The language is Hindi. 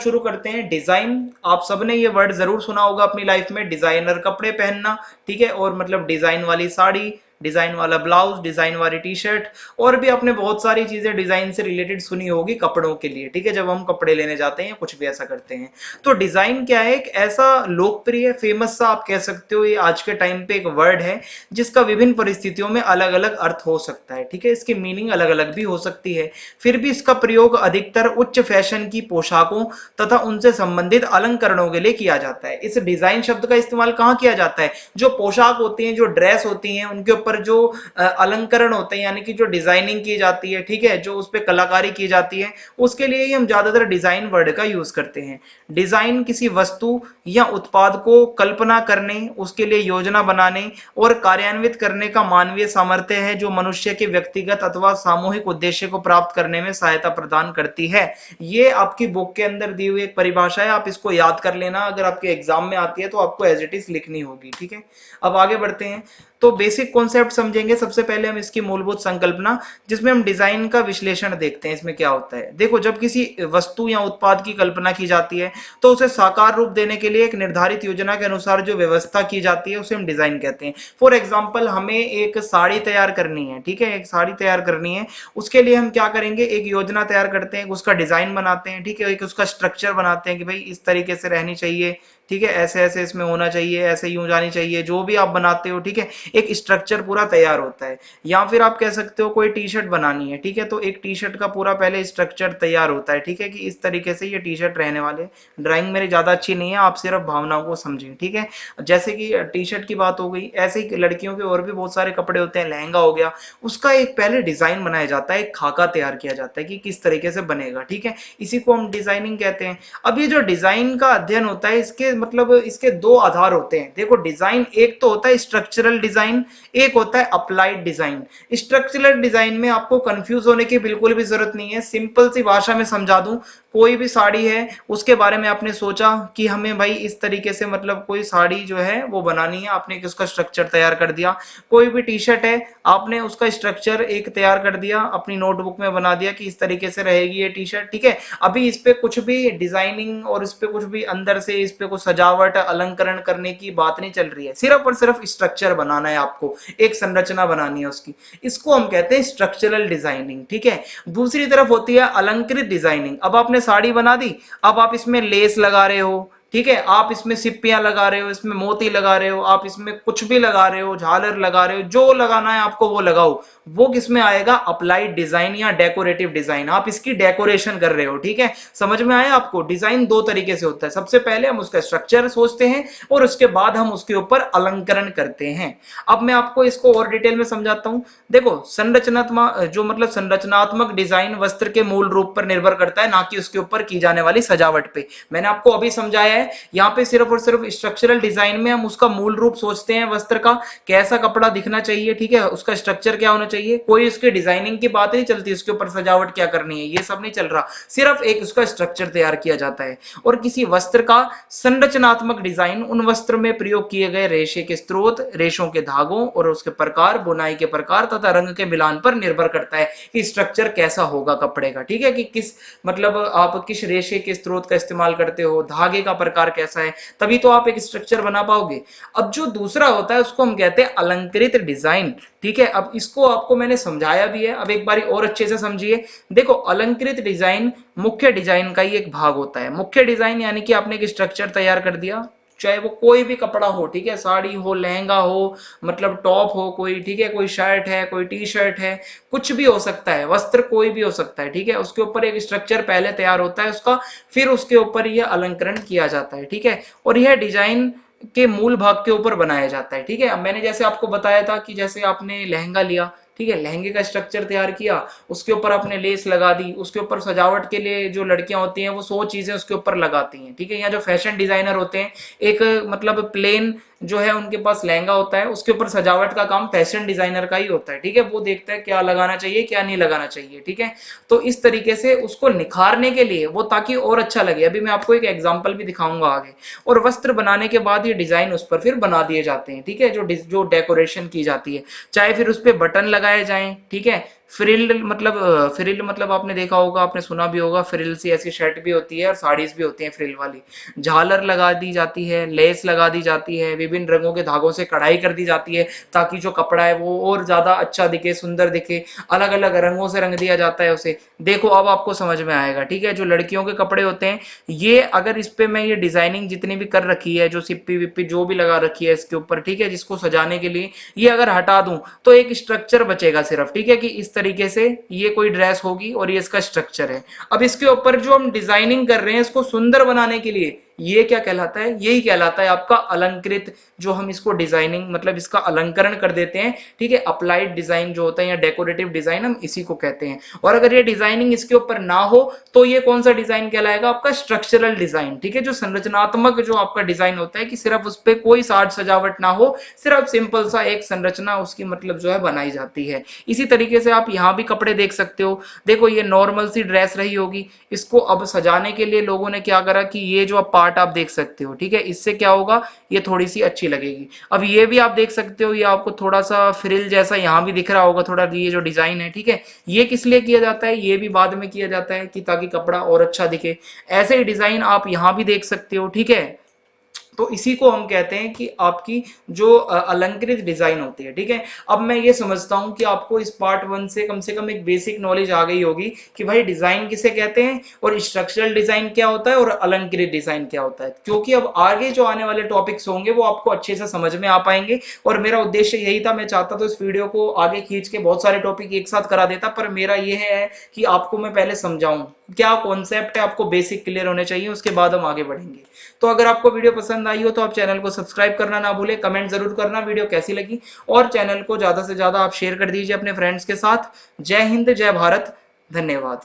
शुरू करते हैं। डिजाइन, आप सबने ये वर्ड जरूर सुना होगा अपनी लाइफ में, डिजाइनर कपड़े पहनना, ठीक है, और मतलब डिजाइन वाली साड़ी, डिजाइन वाला ब्लाउज, डिजाइन वाली टी शर्ट, और भी आपने बहुत सारी चीजें डिजाइन से रिलेटेड सुनी होगी कपड़ों के लिए, ठीक है, जब हम कपड़े लेने जाते हैं कुछ भी ऐसा करते हैं। तो डिजाइन क्या है, एक ऐसा लोकप्रिय फेमस सा आप कह सकते हो, ये आज के टाइम पे एक वर्ड है जिसका विभिन्न परिस्थितियों में अलग अलग अर्थ हो सकता है, ठीक है, इसकी मीनिंग अलग अलग भी हो सकती है। फिर भी इसका प्रयोग अधिकतर उच्च फैशन की पोशाकों तथा उनसे संबंधित अलंकरणों के लिए किया जाता है। इस डिजाइन शब्द का इस्तेमाल कहाँ किया जाता है, जो पोशाक होती है, जो ड्रेस होती है, उनके ऊपर जो अलंकरण होते हैं, यानी कि जो डिजाइनिंग की जाती है, ठीक है, जो उस पर कलाकारी की जाती है, उसके लिए ही हम ज्यादातर डिजाइन वर्ड का यूज करते हैं। डिजाइन किसी वस्तु या उत्पाद को कल्पना करने, उसके लिए योजना बनाने और कार्यान्वित करने का मानवीय सामर्थ्य है, जो मनुष्य के व्यक्तिगत अथवा सामूहिक उद्देश्य को प्राप्त करने में सहायता प्रदान करती है। ये आपकी बुक के अंदर दी हुई एक परिभाषा है, आप इसको याद कर लेना, अगर आपके एग्जाम में आती है तो आपको एज इट इज लिखनी होगी, ठीक है। अब आगे बढ़ते हैं, तो बेसिक कॉन्सेप्ट समझेंगे। सबसे पहले हम इसकी मूलभूत संकल्पना, जिसमें हम डिजाइन का विश्लेषण देखते हैं, इसमें क्या होता है। देखो, जब किसी वस्तु या उत्पाद की कल्पना की जाती है तो उसे साकार रूप देने के लिए एक निर्धारित योजना के अनुसार जो व्यवस्था की जाती है उसे हम डिजाइन कहते हैं। फॉर एग्जाम्पल, हमें एक साड़ी तैयार करनी है, ठीक है, एक साड़ी तैयार करनी है, उसके लिए हम क्या करेंगे, एक योजना तैयार करते हैं, उसका डिजाइन बनाते हैं, ठीक है, एक उसका स्ट्रक्चर बनाते हैं कि भाई इस तरीके से रहनी चाहिए, ठीक है, ऐसे ऐसे इसमें होना चाहिए, ऐसे यूं जानी चाहिए, जो भी आप बनाते हो, ठीक है, एक स्ट्रक्चर पूरा तैयार होता है। या फिर आप कह सकते हो कोई टी शर्ट बनानी है, ठीक है, तो एक टी शर्ट का पूरा पहले स्ट्रक्चर तैयार होता है, ठीक है, कि इस तरीके से ये टी शर्ट रहने वाले। ड्राइंग मेरी ज्यादा अच्छी नहीं है, आप सिर्फ भावनाओं को समझें, ठीक है। जैसे कि टी शर्ट की बात हो गई, ऐसे ही लड़कियों के और भी बहुत सारे कपड़े होते हैं, लहंगा हो गया, उसका एक पहले डिजाइन बनाया जाता है, एक खाका तैयार किया जाता है कि किस तरीके से बनेगा, ठीक है, इसी को हम डिजाइनिंग कहते हैं। अब ये जो डिजाइन का अध्ययन होता है, इसके मतलब इसके दो आधार होते हैं। देखो, डिजाइन एक तो होता है स्ट्रक्चरल डिजाइन, एक होता है अप्लाइड डिजाइन। स्ट्रक्चरल डिजाइन में आपको कंफ्यूज होने की बिल्कुल भी जरूरत नहीं है, सिंपल सी भाषा में समझा दूं। कोई भी साड़ी है, उसके बारे में आपने सोचा कि हमें भाई इस तरीके से मतलब कोई साड़ी जो है वो बनानी है, आपने उसका स्ट्रक्चर तैयार कर दिया। कोई भी टी शर्ट है, आपने उसका स्ट्रक्चर एक तैयार कर दिया, अपनी नोटबुक में बना दिया कि इस तरीके से रहेगी ये टी शर्ट, ठीक है। अभी इस पे कुछ भी डिजाइनिंग और इस पे कुछ भी अंदर से इस पे कुछ सजावट अलंकरण करने की बात नहीं चल रही है, सिर्फ और सिर्फ स्ट्रक्चर बनाना है आपको, एक संरचना बनानी है उसकी। इसको हम कहते हैं स्ट्रक्चरल डिजाइनिंग, ठीक है। दूसरी तरफ होती है अलंकृत डिजाइनिंग। अब आपने साड़ी बना दी, अब आप इसमें लेस लगा रहे हो, ठीक है, आप इसमें सिप्पियां लगा रहे हो, इसमें मोती लगा रहे हो, आप इसमें कुछ भी लगा रहे हो, झालर लगा रहे हो, जो लगाना है आपको वो लगाओ। वो किसमें आएगा, अप्लाइड डिजाइन या डेकोरेटिव डिजाइन, आप इसकी डेकोरेशन कर रहे हो, ठीक है। समझ में आया आपको, डिजाइन दो तरीके से होता है, सबसे पहले हम उसका स्ट्रक्चर सोचते हैं और उसके बाद हम उसके ऊपर अलंकरण करते हैं। अब मैं आपको इसको और डिटेल में समझाता हूं। देखो, संरचनात्मक जो मतलब संरचनात्मक डिजाइन वस्त्र के मूल रूप पर निर्भर करता है, ना कि उसके ऊपर की जाने वाली सजावट पे। मैंने आपको अभी समझाया है, यहाँ पे सिर्फ और सिर्फ स्ट्रक्चरल डिजाइन में हम उसका मूल रूप सोचते हैं, वस्त्र का कैसा कपड़ा दिखना चाहिए, ठीक है, उसका स्ट्रक्चर क्या होना चाहिए, कोई उसकी डिजाइनिंग की बात नहीं चलती, उसके ऊपर सजावट क्या करनी है, ये सब नहीं चल रहा, सिर्फ एक उसका स्ट्रक्चर तैयार किया जाता है। और किसी वस्त्र का संरचनात्मक डिजाइन उन वस्त्र में प्रयोग किए गए रेशे के स्रोत, रेशों के धागों और उसके प्रकार, बुनाई के प्रकार तथा रंग के मिलान पर निर्भर करता है कि स्ट्रक्चर कैसा होगा कपड़े का, ठीक है, कि किस मतलब आप किस रेशे के स्रोत का इस्तेमाल करते हो, धागे का प्रकार कैसा है, तभी तो आप एक स्ट्रक्चर बना पाओगे। अब जो दूसरा होता है उसको हम कहते हैं अलंकृत डिजाइन, ठीक है। अब इसको आपको मैंने समझाया भी है, अब एक बारी और अच्छे से समझिए। देखो, अलंकृत डिजाइन मुख्य डिजाइन का ही एक भाग होता है। मुख्य डिजाइन यानी कि आपने एक स्ट्रक्चर तैयार कर दिया, चाहे वो कोई भी कपड़ा हो, ठीक है, साड़ी हो, लहंगा हो, मतलब टॉप हो कोई, ठीक है, कोई शर्ट है, कोई टी शर्ट है, कुछ भी हो सकता है, वस्त्र कोई भी हो सकता है, ठीक है, उसके ऊपर एक स्ट्रक्चर पहले तैयार होता है उसका, फिर उसके ऊपर यह अलंकरण किया जाता है, ठीक है, और यह डिजाइन के मूल भाग के ऊपर बनाया जाता है, ठीक है। अब मैंने जैसे आपको बताया था कि जैसे आपने लहंगा लिया, ठीक है, लहंगे का स्ट्रक्चर तैयार किया, उसके ऊपर आपने लेस लगा दी, उसके ऊपर सजावट के लिए जो लड़कियां होती हैं वो 100 चीजें उसके ऊपर लगाती हैं, ठीक है। या जो फैशन डिजाइनर होते हैं, एक मतलब प्लेन जो है उनके पास लहंगा होता है, उसके ऊपर सजावट का काम फैशन डिजाइनर का ही होता है, ठीक है, वो देखता है क्या लगाना चाहिए क्या नहीं लगाना चाहिए, ठीक है। तो इस तरीके से उसको निखारने के लिए वो, ताकि और अच्छा लगे, अभी मैं आपको एक एग्जांपल भी दिखाऊंगा आगे। और वस्त्र बनाने के बाद ये डिजाइन उस पर फिर बना दिए जाते हैं, ठीक है, जो जो डेकोरेशन की जाती है, चाहे फिर उस पर बटन लगाए जाएं, ठीक है, फ्रिल मतलब फ्रिल मतलब आपने देखा होगा, आपने सुना भी होगा, फ्रिल सी ऐसी शर्ट भी होती है और साड़ीज भी होती हैं फ्रिल वाली। झालर लगा दी जाती है, लेस लगा दी जाती है, विभिन्न रंगों के धागों से कढ़ाई कर दी जाती है ताकि जो कपड़ा है वो और ज्यादा अच्छा दिखे, सुंदर दिखे। अलग अलग रंगों से रंग दिया जाता है उसे। देखो अब आपको समझ में आएगा, ठीक है। जो लड़कियों के कपड़े होते हैं, ये अगर इस पे मैं ये डिजाइनिंग जितनी भी कर रखी है, जो सिप्पी विप्पी जो भी लगा रखी है इसके ऊपर, ठीक है, जिसको सजाने के लिए, ये अगर हटा दूं तो एक स्ट्रक्चर बचेगा सिर्फ, ठीक है, कि इस तरीके से ये कोई ड्रेस होगी और ये इसका स्ट्रक्चर है। अब इसके ऊपर जो हम डिजाइनिंग कर रहे हैं इसको सुंदर बनाने के लिए, ये क्या कहलाता है? यही कहलाता है आपका अलंकृत। जो हम इसको डिजाइनिंग मतलब इसका अलंकरण कर देते हैं, ठीक है, अप्लाइड डिजाइन जो होता है या डेकोरेटिव डिजाइन, हम इसी को कहते हैं। और अगर ये डिजाइनिंग इसके ऊपर ना हो तो ये कौन सा डिजाइन कहलाएगा? आपका स्ट्रक्चरल डिजाइन, ठीक है, जो संरचनात्मक जो आपका डिजाइन होता है कि सिर्फ उस पर कोई साज सजावट ना हो, सिर्फ सिंपल सा एक संरचना उसकी मतलब जो है बनाई जाती है। इसी तरीके से आप यहाँ भी कपड़े देख सकते हो। देखो ये नॉर्मल सी ड्रेस रही होगी, इसको अब सजाने के लिए लोगों ने क्या करा कि ये जो पार्ट आप देख सकते हो, ठीक है, इससे क्या होगा, ये थोड़ी सी अच्छी लगेगी। अब ये भी आप देख सकते हो, ये आपको थोड़ा सा फ्रिल जैसा यहाँ भी दिख रहा होगा थोड़ा, ये जो डिजाइन है, ठीक है, ये किस लिए किया जाता है? ये भी बाद में किया जाता है कि ताकि कपड़ा और अच्छा दिखे। ऐसे ही डिजाइन आप यहाँ भी देख सकते हो, ठीक है। तो इसी को हम कहते हैं कि आपकी जो अलंकृत डिजाइन होती है, ठीक है। अब मैं ये समझता हूं कि आपको इस पार्ट वन से कम एक बेसिक नॉलेज आ गई होगी कि भाई डिजाइन किसे कहते हैं और स्ट्रक्चरल डिजाइन क्या होता है और अलंकृत डिजाइन क्या होता है, क्योंकि अब आगे जो आने वाले टॉपिक्स होंगे वो आपको अच्छे से समझ में आ पाएंगे। और मेरा उद्देश्य यही था, मैं चाहता था इस वीडियो को आगे खींच के बहुत सारे टॉपिक एक साथ करा देता, पर मेरा ये है कि आपको मैं पहले समझाऊं क्या कॉन्सेप्ट है, आपको बेसिक क्लियर होने चाहिए, उसके बाद हम आगे बढ़ेंगे। तो अगर आपको वीडियो पसंद आई हो तो आप चैनल को सब्सक्राइब करना ना भूलें, कमेंट जरूर करना वीडियो कैसी लगी, और चैनल को ज्यादा से ज्यादा आप शेयर कर दीजिए अपने फ्रेंड्स के साथ। जय हिंद, जय भारत, धन्यवाद।